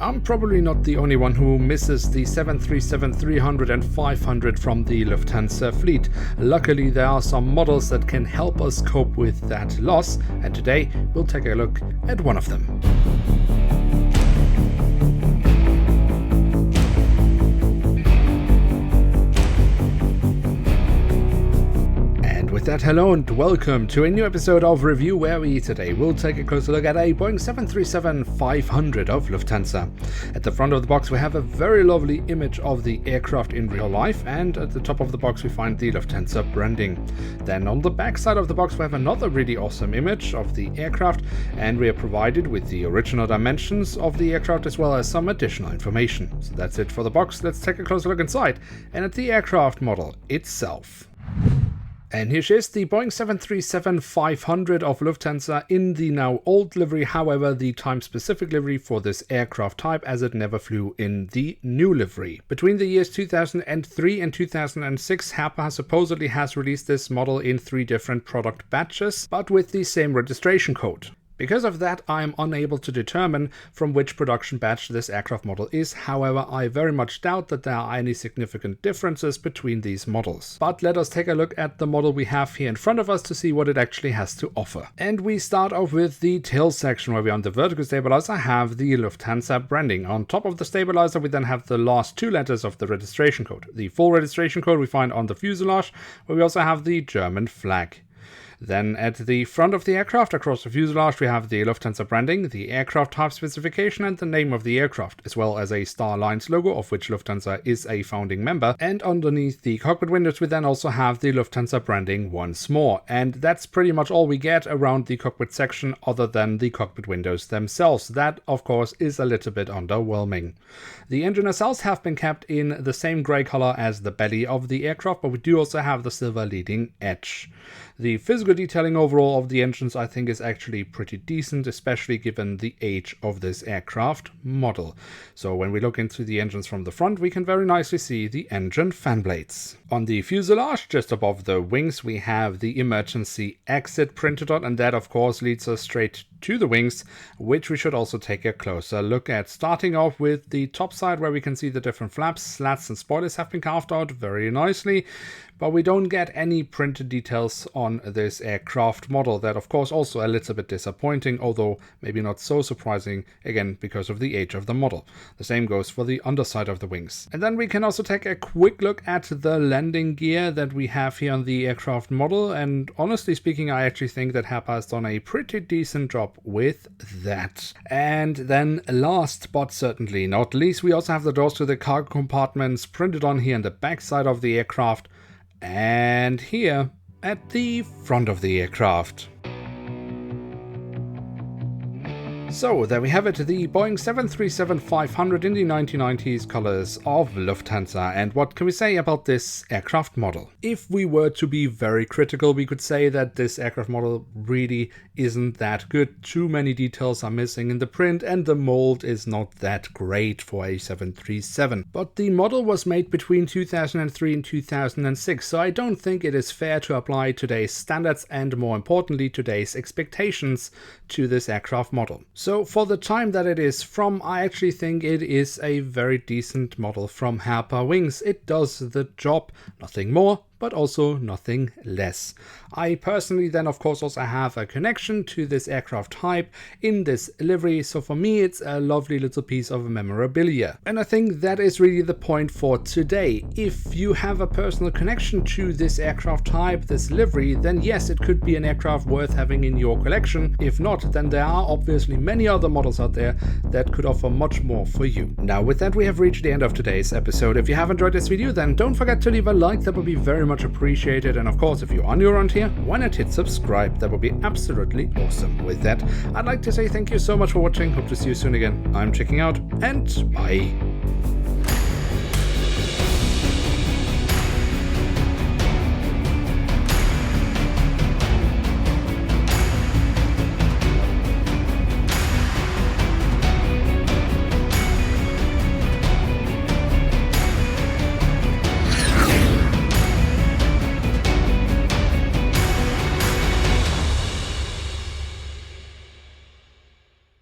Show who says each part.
Speaker 1: I'm probably not the only one who misses the 737-300 and 500 from the Lufthansa fleet. Luckily, there are some models that can help us cope with that loss, and today we'll take a look at one of them. With that, hello and welcome to a new episode of Review Where We. Today we'll take a closer look at a Boeing 737-500 of Lufthansa. At the front of the box we have a very lovely image of the aircraft in real life, and at the top of the box we find the Lufthansa branding. Then on the back side of the box we have another really awesome image of the aircraft, and we are provided with the original dimensions of the aircraft as well as some additional information. So that's it for the box. Let's take a closer look inside and at the aircraft model itself. And here she is, the Boeing 737-500 of Lufthansa in the now old livery, however the time-specific livery for this aircraft type, as it never flew in the new livery. Between the years 2003 and 2006, Herpa supposedly has released this model in 3 different product batches, but with the same registration code. Because of that, I am unable to determine from which production batch this aircraft model is. However, I very much doubt that there are any significant differences between these models. But let us take a look at the model we have here in front of us to see what it actually has to offer. And we start off with the tail section, where we on the vertical stabilizer have the Lufthansa branding. On top of the stabilizer, we then have the last 2 letters of the registration code. The full registration code we find on the fuselage, where we also have the German flag. Then at the front of the aircraft, across the fuselage, we have the Lufthansa branding, the aircraft type specification and the name of the aircraft, as well as a Star Alliance logo, of which Lufthansa is a founding member. And underneath the cockpit windows, we then also have the Lufthansa branding once more. And that's pretty much all we get around the cockpit section, other than the cockpit windows themselves. That, of course, is a little bit underwhelming. The engine nacelles have been kept in the same grey color as the belly of the aircraft, but we do also have the silver leading edge. The physical detailing overall of the engines I think is actually pretty decent, especially given the age of this aircraft model. So when we look into the engines from the front, we can very nicely see the engine fan blades. On the fuselage, just above the wings, we have the emergency exit printed on, and that of course leads us straight to the wings, which we should also take a closer look at. Starting off with the top side, where we can see the different flaps, slats and spoilers have been carved out very nicely, but we don't get any printed details on this aircraft model. That of course also a little bit disappointing, although maybe not so surprising, again because of the age of the model. The same goes for the underside of the wings. And then we can also take a quick look at the landing gear that we have here on the aircraft model, and honestly speaking I actually think that Herpa has done a pretty decent job with that. And then last but certainly not least, we also have the doors to the cargo compartments printed on here on the back side of the aircraft and here at the front of the aircraft. So there we have it, the Boeing 737-500 in the 1990s colors of Lufthansa. And what can we say about this aircraft model? If we were to be very critical, we could say that this aircraft model really isn't that good. Too many details are missing in the print and the mold is not that great for a 737. But the model was made between 2003 and 2006, so I don't think it is fair to apply today's standards and more importantly today's expectations to this aircraft model. So for the time that it is from, I actually think it is a very decent model from Herpa Wings. It does the job, nothing more, but also nothing less. I personally then of course also have a connection to this aircraft type in this livery, so for me it's a lovely little piece of memorabilia. And I think that is really the point for today. If you have a personal connection to this aircraft type, this livery, then yes, it could be an aircraft worth having in your collection. If not, then there are obviously many other models out there that could offer much more for you. Now with that, we have reached the end of today's episode. If you have enjoyed this video, then don't forget to leave a like, that would be very much appreciated. And of course, if you're new around here, why not hit subscribe? That would be absolutely awesome. With that, I'd like to say thank you so much for watching. Hope to see you soon again. I'm checking out, and bye.